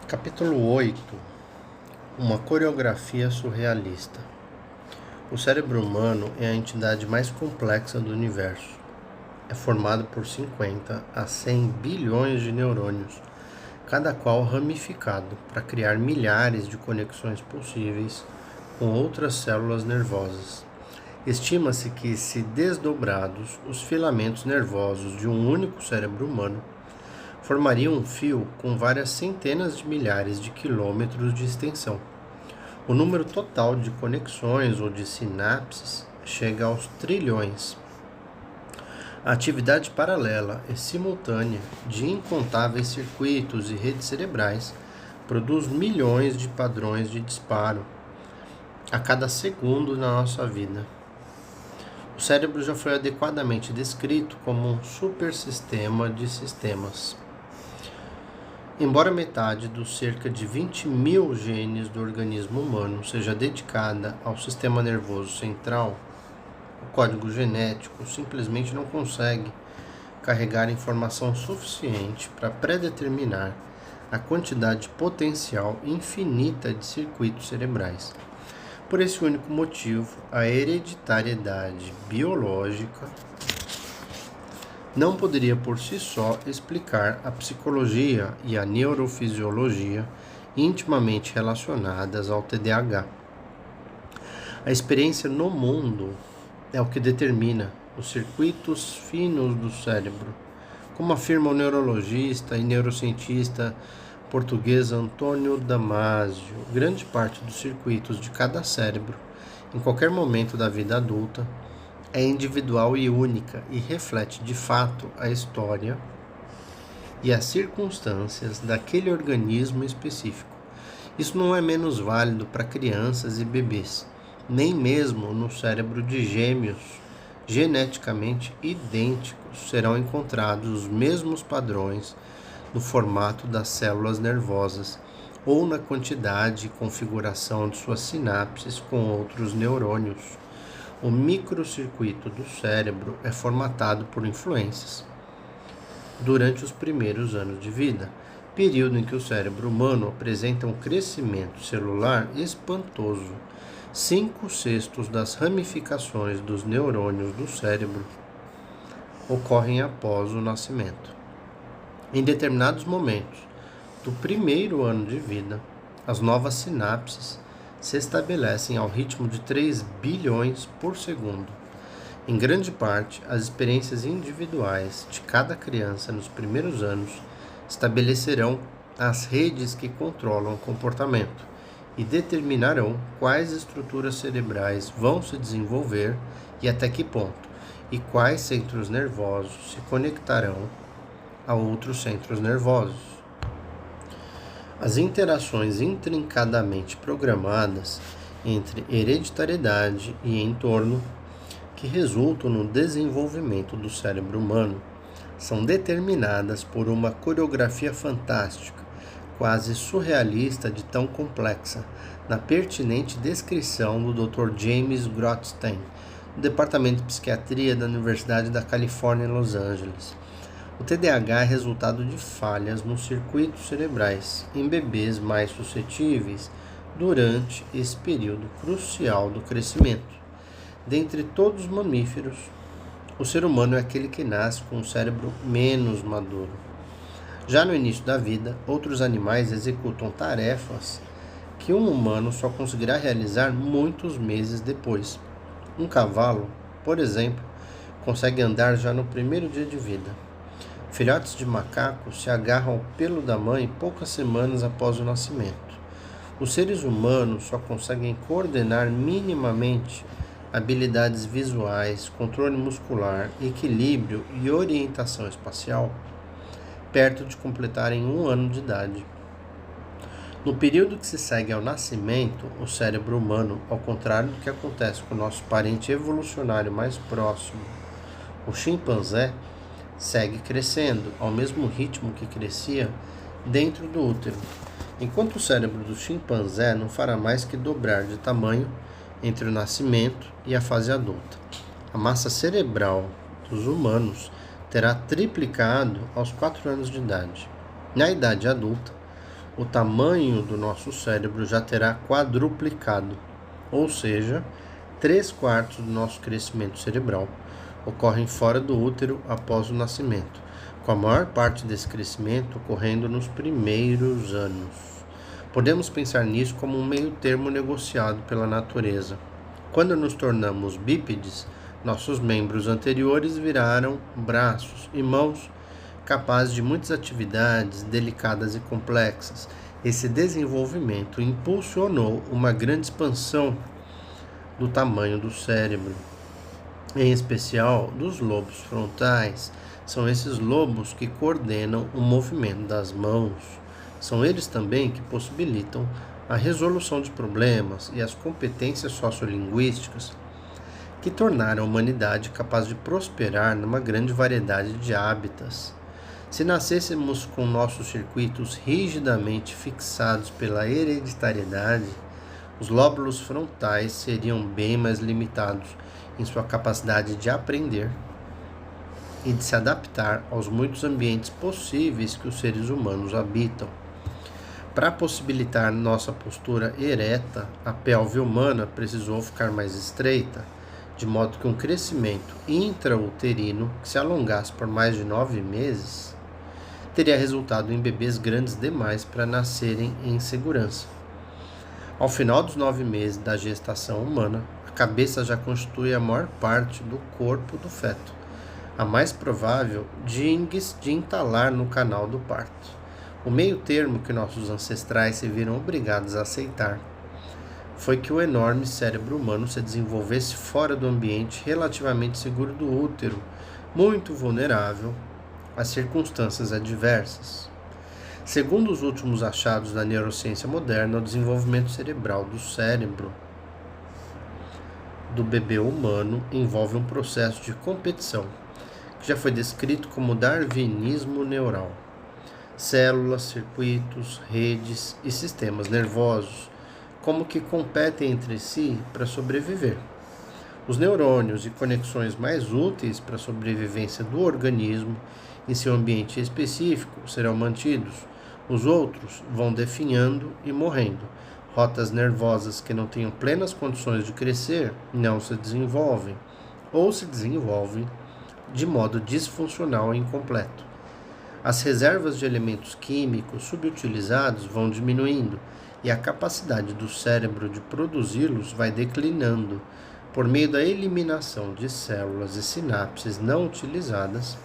Capítulo 8. Uma coreografia surrealista. O cérebro humano é a entidade mais complexa do universo. É formado por 50 a 100 bilhões de neurônios, cada qual ramificado para criar milhares de conexões possíveis com outras células nervosas. Estima-se que, se desdobrados, os filamentos nervosos de um único cérebro humano formariam um fio com várias centenas de milhares de quilômetros de extensão. O número total de conexões ou de sinapses chega aos trilhões. A atividade paralela e simultânea de incontáveis circuitos e redes cerebrais produz milhões de padrões de disparo a cada segundo na nossa vida. O cérebro já foi adequadamente descrito como um supersistema de sistemas. Embora metade dos cerca de 20 mil genes do organismo humano seja dedicada ao sistema nervoso central, o código genético simplesmente não consegue carregar informação suficiente para predeterminar a quantidade potencial infinita de circuitos cerebrais. Por esse único motivo, a hereditariedade biológica não poderia por si só explicar a psicologia e a neurofisiologia intimamente relacionadas ao TDAH. A experiência no mundo é o que determina os circuitos finos do cérebro, como afirma o neurologista e neurocientista português Antônio Damasio. Grande parte dos circuitos de cada cérebro, em qualquer momento da vida adulta, é individual e única e reflete de fato a história e as circunstâncias daquele organismo específico. Isso não é menos válido para crianças e bebês, nem mesmo no cérebro de gêmeos geneticamente idênticos serão encontrados os mesmos padrões no formato das células nervosas ou na quantidade e configuração de suas sinapses com outros neurônios. O microcircuito do cérebro é formatado por influências durante os primeiros anos de vida, período em que o cérebro humano apresenta um crescimento celular espantoso. 5/6 das ramificações dos neurônios do cérebro ocorrem após o nascimento. Em determinados momentos do primeiro ano de vida, as novas sinapses se estabelecem ao ritmo de 3 bilhões por segundo. Em grande parte, as experiências individuais de cada criança nos primeiros anos estabelecerão as redes que controlam o comportamento e determinarão quais estruturas cerebrais vão se desenvolver e até que ponto, e quais centros nervosos se conectarão a outros centros nervosos. As interações intrincadamente programadas entre hereditariedade e entorno, que resultam no desenvolvimento do cérebro humano, são determinadas por uma coreografia fantástica, quase surrealista de tão complexa, na pertinente descrição do Dr. James Grotstein, do Departamento de Psiquiatria da Universidade da Califórnia em Los Angeles. O TDAH é resultado de falhas nos circuitos cerebrais em bebês mais suscetíveis durante esse período crucial do crescimento. Dentre todos os mamíferos, o ser humano é aquele que nasce com um cérebro menos maduro. Já no início da vida, outros animais executam tarefas que um humano só conseguirá realizar muitos meses depois. Um cavalo, por exemplo, consegue andar já no primeiro dia de vida. Filhotes de macacos se agarram ao pelo da mãe poucas semanas após o nascimento. Os seres humanos só conseguem coordenar minimamente habilidades visuais, controle muscular, equilíbrio e orientação espacial perto de completarem 1 ano de idade. No período que se segue ao nascimento, o cérebro humano, ao contrário do que acontece com o nosso parente evolucionário mais próximo, o chimpanzé, segue crescendo ao mesmo ritmo que crescia dentro do útero, enquanto o cérebro do chimpanzé não fará mais que dobrar de tamanho entre o nascimento e a fase adulta. A massa cerebral dos humanos terá triplicado aos 4 anos de idade. Na idade adulta, o tamanho do nosso cérebro já terá quadruplicado, ou seja, 3/4 do nosso crescimento cerebral ocorrem fora do útero após o nascimento, com a maior parte desse crescimento ocorrendo nos primeiros anos. Podemos pensar nisso como um meio termo negociado pela natureza. Quando nos tornamos bípedes, nossos membros anteriores viraram braços e mãos capazes de muitas atividades delicadas e complexas. Esse desenvolvimento impulsionou uma grande expansão do tamanho do cérebro, em especial dos lobos frontais. São esses lobos que coordenam o movimento das mãos. São eles também que possibilitam a resolução de problemas e as competências sociolinguísticas que tornaram a humanidade capaz de prosperar numa grande variedade de hábitats. Se nascêssemos com nossos circuitos rigidamente fixados pela hereditariedade, os lóbulos frontais seriam bem mais limitados em sua capacidade de aprender e de se adaptar aos muitos ambientes possíveis que os seres humanos habitam. Para possibilitar nossa postura ereta, a pelve humana precisou ficar mais estreita, de modo que um crescimento intrauterino que se alongasse por mais de 9 meses teria resultado em bebês grandes demais para nascerem em segurança. Ao final dos 9 meses da gestação humana, a cabeça já constitui a maior parte do corpo do feto, a mais provável de entalar no canal do parto. O meio termo que nossos ancestrais se viram obrigados a aceitar foi que o enorme cérebro humano se desenvolvesse fora do ambiente relativamente seguro do útero, muito vulnerável às circunstâncias adversas. Segundo os últimos achados da neurociência moderna, o desenvolvimento cerebral do cérebro do bebê humano envolve um processo de competição, que já foi descrito como darwinismo neural. Células, circuitos, redes e sistemas nervosos como que competem entre si para sobreviver. Os neurônios e conexões mais úteis para a sobrevivência do organismo em seu ambiente específico serão mantidos. Os outros vão definhando e morrendo. Rotas nervosas que não tenham plenas condições de crescer não se desenvolvem, ou se desenvolvem de modo disfuncional e incompleto. As reservas de elementos químicos subutilizados vão diminuindo e a capacidade do cérebro de produzi-los vai declinando por meio da eliminação de células e sinapses não utilizadas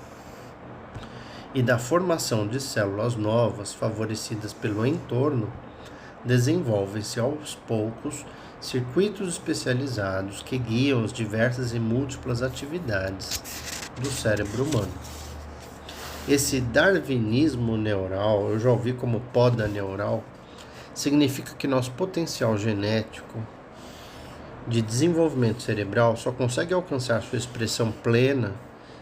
e da formação de células novas favorecidas pelo entorno. Desenvolvem-se aos poucos circuitos especializados que guiam as diversas e múltiplas atividades do cérebro humano. Esse darwinismo neural, eu já ouvi como poda neural, significa que nosso potencial genético de desenvolvimento cerebral só consegue alcançar sua expressão plena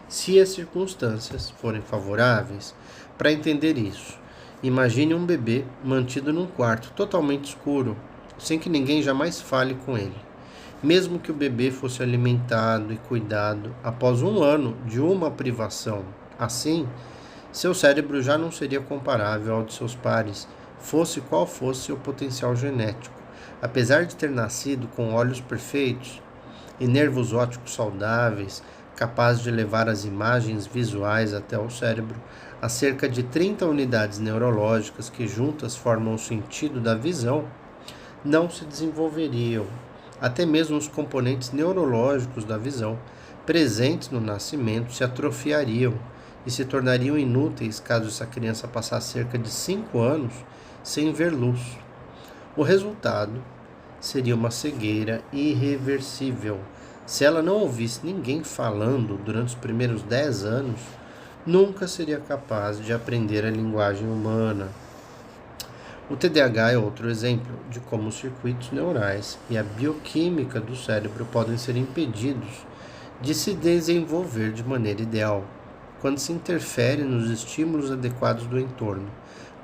se as circunstâncias forem favoráveis. Para entender isso, imagine um bebê mantido num quarto totalmente escuro, sem que ninguém jamais fale com ele. Mesmo que o bebê fosse alimentado e cuidado após 1 ano de uma privação, assim, seu cérebro já não seria comparável ao de seus pares, fosse qual fosse seu potencial genético. Apesar de ter nascido com olhos perfeitos e nervos ópticos saudáveis, capazes de levar as imagens visuais até o cérebro, há cerca de 30 unidades neurológicas que juntas formam o sentido da visão, não se desenvolveriam. Até mesmo os componentes neurológicos da visão, presentes no nascimento, se atrofiariam e se tornariam inúteis caso essa criança passasse cerca de 5 anos sem ver luz. O resultado seria uma cegueira irreversível. Se ela não ouvisse ninguém falando durante os primeiros 10 anos, nunca seria capaz de aprender a linguagem humana. O TDAH é outro exemplo de como os circuitos neurais e a bioquímica do cérebro podem ser impedidos de se desenvolver de maneira ideal, quando se interfere nos estímulos adequados do entorno.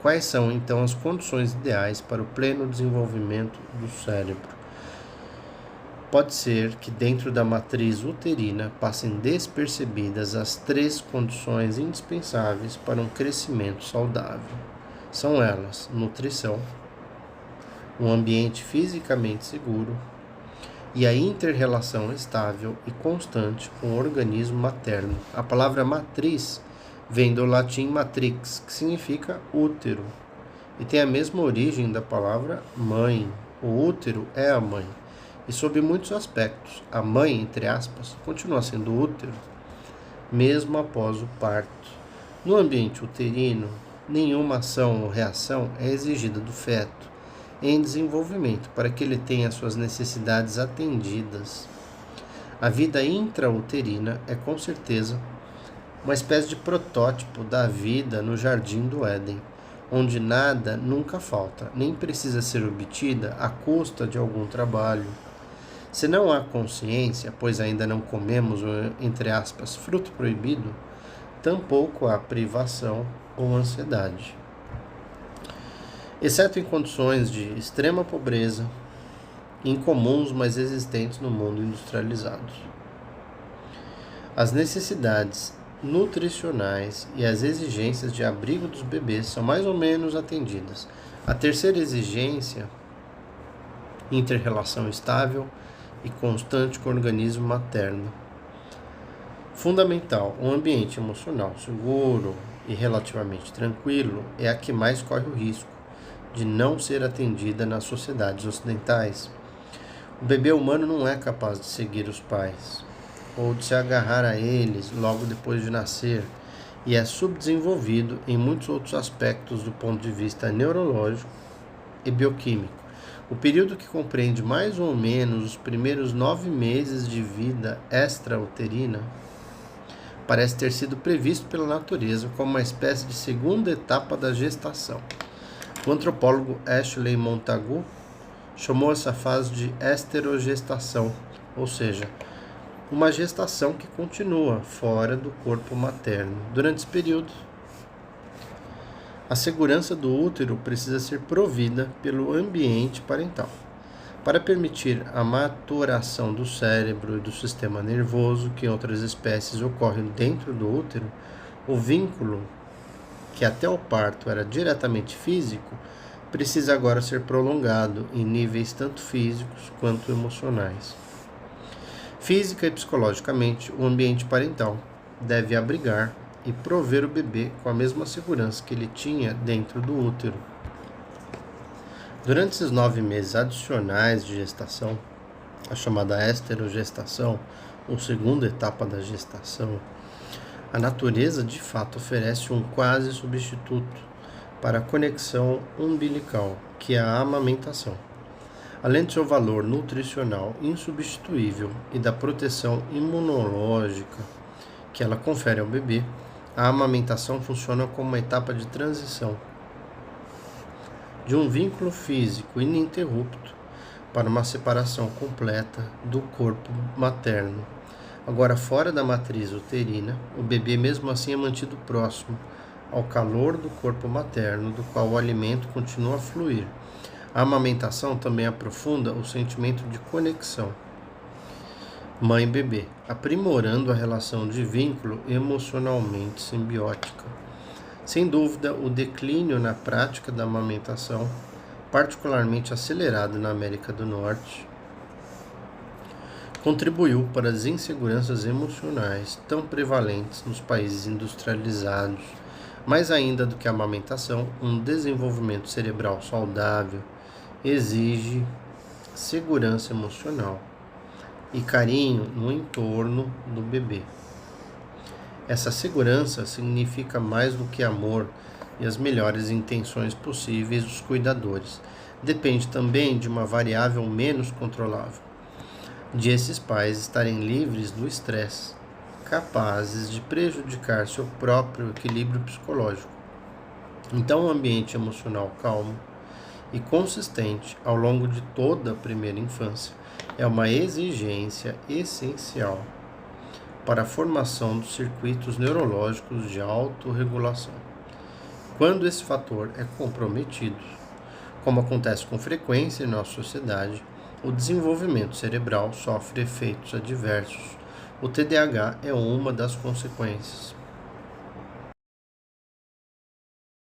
Quais são, então, as condições ideais para o pleno desenvolvimento do cérebro? Pode ser que dentro da matriz uterina passem despercebidas as 3 condições indispensáveis para um crescimento saudável. São elas: nutrição, um ambiente fisicamente seguro e a inter-relação estável e constante com o organismo materno. A palavra matriz vem do latim matrix, que significa útero, e tem a mesma origem da palavra mãe. O útero é a mãe, e sob muitos aspectos, a mãe, entre aspas, continua sendo útero, mesmo após o parto. No ambiente uterino, nenhuma ação ou reação é exigida do feto em desenvolvimento para que ele tenha suas necessidades atendidas. A vida intrauterina é com certeza uma espécie de protótipo da vida no jardim do Éden, onde nada nunca falta, nem precisa ser obtida à custa de algum trabalho. Se não há consciência, pois ainda não comemos o, entre aspas, fruto proibido, tampouco há privação ou ansiedade. Exceto em condições de extrema pobreza, incomuns, mas existentes no mundo industrializado. As necessidades nutricionais e as exigências de abrigo dos bebês são mais ou menos atendidas. A terceira exigência, inter-relação estável e constante com o organismo materno. Fundamental, um ambiente emocional seguro e relativamente tranquilo é a que mais corre o risco de não ser atendida nas sociedades ocidentais. O bebê humano não é capaz de seguir os pais ou de se agarrar a eles logo depois de nascer e é subdesenvolvido em muitos outros aspectos do ponto de vista neurológico e bioquímico. O período que compreende mais ou menos os primeiros 9 meses de vida extrauterina parece ter sido previsto pela natureza como uma espécie de segunda etapa da gestação. O antropólogo Ashley Montagu chamou essa fase de esterogestação, ou seja, uma gestação que continua fora do corpo materno. Durante esse período, a segurança do útero precisa ser provida pelo ambiente parental. Para permitir a maturação do cérebro e do sistema nervoso, que em outras espécies ocorre dentro do útero, o vínculo, que até o parto era diretamente físico, precisa agora ser prolongado em níveis tanto físicos quanto emocionais. Física e psicologicamente, o ambiente parental deve abrigar e prover o bebê com a mesma segurança que ele tinha dentro do útero. Durante esses 9 meses adicionais de gestação, a chamada esterogestação, ou segunda etapa da gestação, a natureza de fato oferece um quase substituto para a conexão umbilical, que é a amamentação. Além do seu valor nutricional insubstituível e da proteção imunológica que ela confere ao bebê, a amamentação funciona como uma etapa de transição de um vínculo físico ininterrupto para uma separação completa do corpo materno. Agora, fora da matriz uterina, o bebê mesmo assim é mantido próximo ao calor do corpo materno, do qual o alimento continua a fluir. A amamentação também aprofunda o sentimento de conexão mãe-bebê, aprimorando a relação de vínculo emocionalmente simbiótica. Sem dúvida, o declínio na prática da amamentação, particularmente acelerado na América do Norte, contribuiu para as inseguranças emocionais tão prevalentes nos países industrializados. Mais ainda do que a amamentação, um desenvolvimento cerebral saudável exige segurança emocional e carinho no entorno do bebê. Essa segurança significa mais do que amor e as melhores intenções possíveis dos cuidadores. Depende também de uma variável menos controlável, de esses pais estarem livres do estresse, capazes de prejudicar seu próprio equilíbrio psicológico. Então, um ambiente emocional calmo e consistente ao longo de toda a primeira infância é uma exigência essencial para a formação dos circuitos neurológicos de autorregulação. Quando esse fator é comprometido, como acontece com frequência em nossa sociedade, o desenvolvimento cerebral sofre efeitos adversos. O TDAH é uma das consequências.